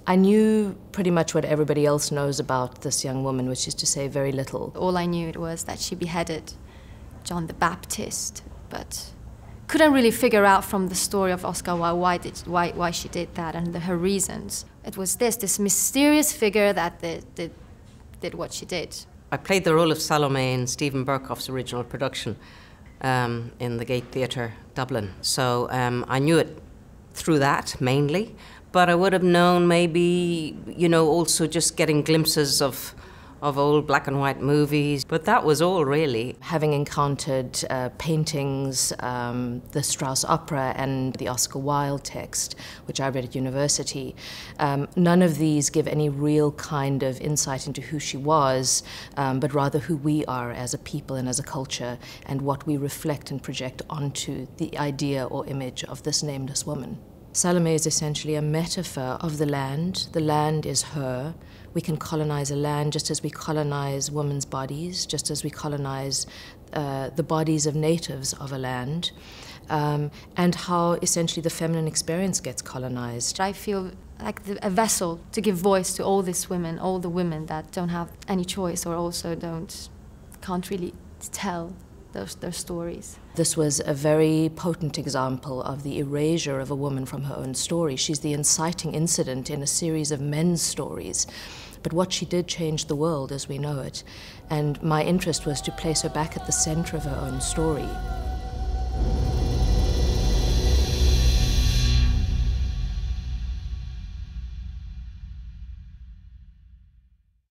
I knew pretty much what everybody else knows about this young woman, which is to say very little. All I knew was that she beheaded John the Baptist, but couldn't really figure out from the story of Oscar why she did that and her reasons. It was this mysterious figure that did what she did. I played the role of Salomé in Stephen Berkoff's original production in the Gate Theatre, Dublin. So I knew it through that mainly, but I would have known maybe, you know, also just getting glimpses of old black and white movies, but that was all really. Having encountered paintings, the Strauss opera and the Oscar Wilde text, which I read at university, none of these give any real kind of insight into who she was, but rather who we are as a people and as a culture, and what we reflect and project onto the idea or image of this nameless woman. Salomé is essentially a metaphor of the land. The land is her. We can colonize a land just as we colonize women's bodies, just as we colonize the bodies of natives of a land, and how essentially the feminine experience gets colonized. I feel like a vessel to give voice to all these women, all the women that don't have any choice or also can't really tell their stories. This was a very potent example of the erasure of a woman from her own story. She's the inciting incident in a series of men's stories. But what she did changed the world as we know it. And my interest was to place her back at the center of her own story.